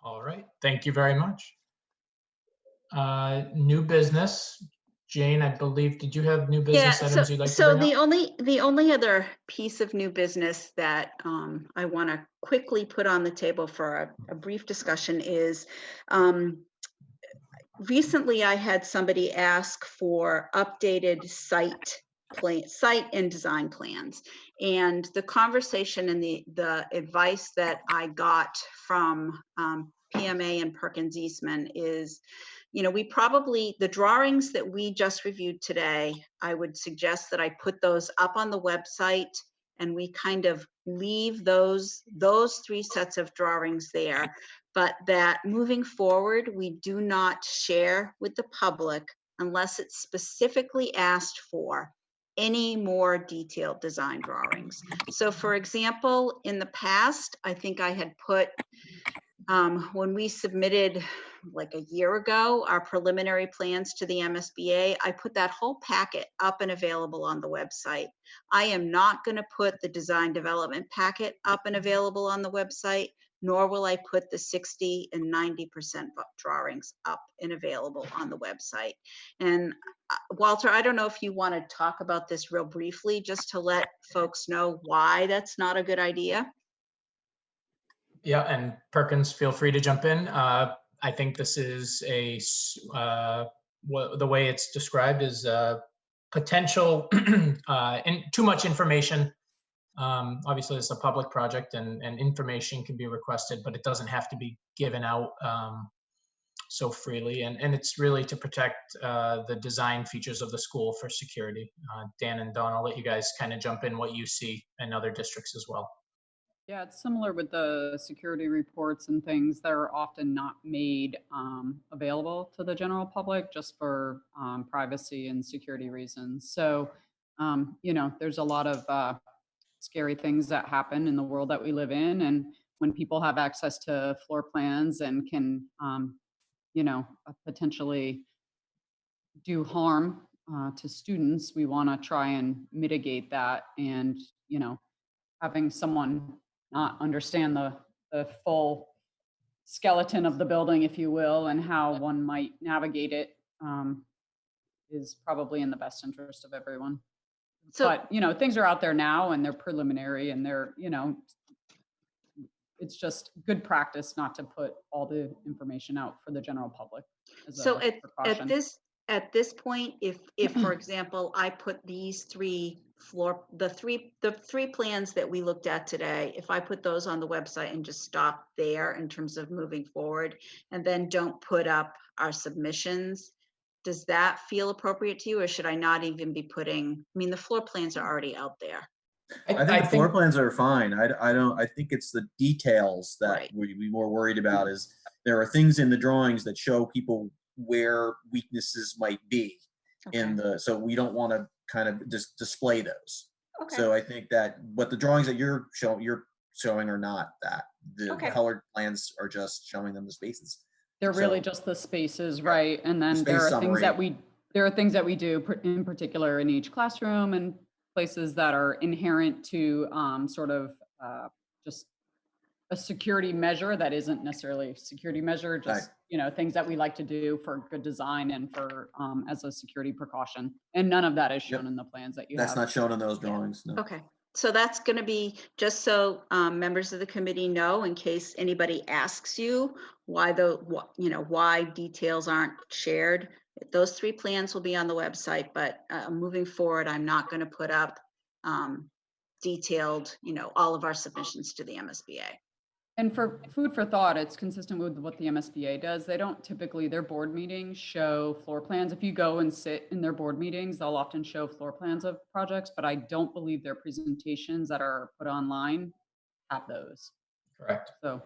All right, thank you very much. New business. Jane, I believe, did you have new business items you'd like to bring up? the only other piece of new business that I want to quickly put on the table for a brief discussion is recently I had somebody ask for updated site and design plans. And the conversation and the advice that I got from PMA and Perkins Eastman is, the drawings that we just reviewed today, I would suggest that I put those up on the website and we kind of leave those 3 sets of drawings there, but that moving forward, we do not share with the public unless it's specifically asked for any more detailed design drawings. So for example, in the past, I think I had put, when we submitted like a year ago, our preliminary plans to the MSBA, I put that whole packet up and available on the website. I am not going to put the design development packet up and available on the website, nor will I put the 60 and 90% drawings up and available on the website. And Walter, I don't know if you want to talk about this real briefly, just to let folks know why that's not a good idea. Yeah, and Perkins, feel free to jump in. I think this is the way it's described is potential too much information. Obviously, it's a public project and information can be requested, but it doesn't have to be given out so freely. And it's really to protect the design features of the school for security. Dan and Dawn, I'll let you guys kind of jump in what you see in other districts as well. Yeah, it's similar with the security reports and things that are often not made available to the general public just for privacy and security reasons. So, there's a lot of scary things that happen in the world that we live in. And when people have access to floor plans and can, potentially do harm to students, we want to try and mitigate that. And, having someone not understand the full skeleton of the building, if you will, and how one might navigate it is probably in the best interest of everyone. So, but, things are out there now and they're preliminary and they're, it's just good practice not to put all the information out for the general public. So at this point, if for example, I put these three plans that we looked at today, if I put those on the website and just stop there in terms of moving forward, and then don't put up our submissions, does that feel appropriate to you, or should I not even be putting? I mean, the floor plans are already out there. I think the floor plans are fine. I think it's the details that Right. we'd be more worried about. Is there are things in the drawings that show people where weaknesses might be so we don't want to kind of just display those. Okay. So I think that what the drawings that you're showing are not that. The colored plans are just showing them the spaces. They're really just the spaces, right? And then there are things that we do in particular in each classroom and places that are inherent to sort of just a security measure that isn't necessarily a security measure, just things that we like to do for good design and for as a security precaution. And none of that is shown in the plans that you have. That's not shown in those drawings. No. Okay. So that's going to be just so members of the committee know, in case anybody asks you why why details aren't shared. Those three plans will be on the website, but moving forward, I'm not going to put up detailed, all of our submissions to the MSBA. And for food for thought, it's consistent with what the MSBA does. They don't typically, their board meetings show floor plans. If you go and sit in their board meetings, they'll often show floor plans of projects, but I don't believe their presentations that are put online have those. Correct. So,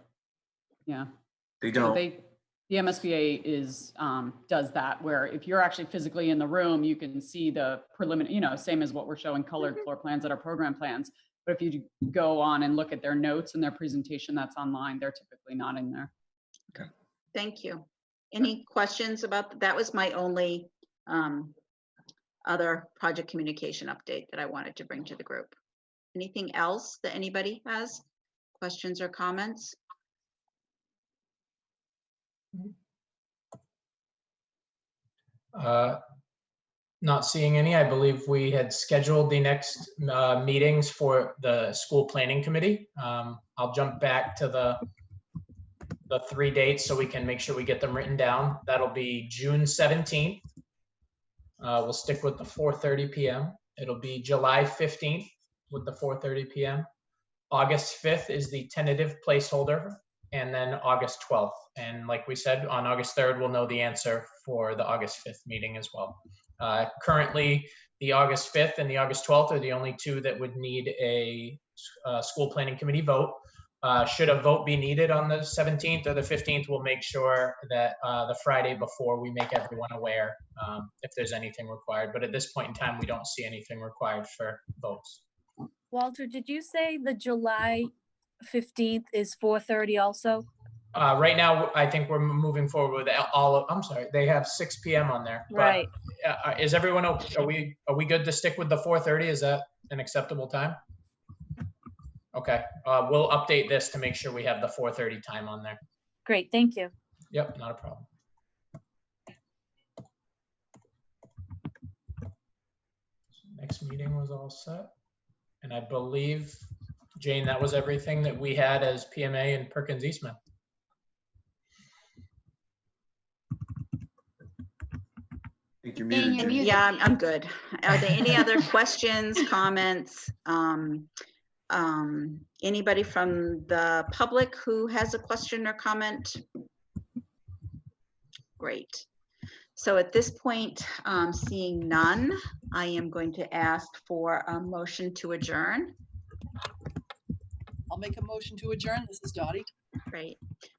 yeah. They don't. So the MSBA does that, where if you're actually physically in the room, you can see the preliminary, same as what we're showing colored floor plans that are program plans. But if you go on and look at their notes and their presentation that's online, they're typically not in there. Okay. Thank you. Any questions about that? Was my only other project communication update that I wanted to bring to the group. Anything else that anybody has? Questions or comments? Not seeing any. I believe we had scheduled the next meetings for the school planning committee. I'll jump back to the 3 dates so we can make sure we get them written down. That'll be June 17th. We'll stick with the 4:30 p.m. It'll be July 15th with the 4:30 p.m. August 5th is the tentative placeholder, and then August 12th. And like we said, on August 3rd, we'll know the answer for the August 5th meeting as well. Currently, the August 5th and the August 12th are the only two that would need a school planning committee vote. Should a vote be needed on the 17th or the 15th, we'll make sure that the Friday before we make everyone aware if there's anything required. But at this point in time, we don't see anything required for votes. Walter, did you say the July 15th is 4:30 also? Right now, I think we're moving forward with all of, I'm sorry, they have 6 p.m. on there. Right. But is everyone, are we good to stick with the 4:30? Is that an acceptable time? Okay, we'll update this to make sure we have the 4:30 time on there. Great, thank you. Yep, not a problem. Next meeting was all set. And I believe, Jane, that was everything that we had as PMA and Perkins Eastman. I think you're Jane, muted. you're Jane. muted. Yeah, I'm good. Are there any other questions, comments? Anybody from the public who has a question or comment? Great. So at this point, seeing none, I am going to ask for a motion to adjourn. I'll make a motion to adjourn. This is Dottie. Great.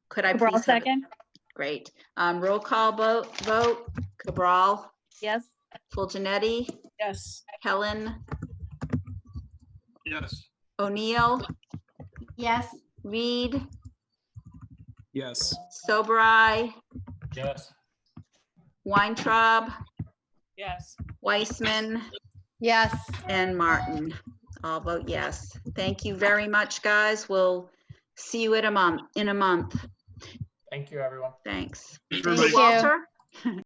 Could I Cabral, please have, second? great. Roll call vote. Cabral, Yes? Fulgenetti, Yes. Helen, Yes. O'Neill, Yes. Reed, Yes. Sobrai, Yes. Weintraub, Yes. Weissman, Yes. and Martin. All vote yes. Thank you very much, guys. We'll see you in a month. Thank you, everyone. Thanks. Hey, Thank you. Walter?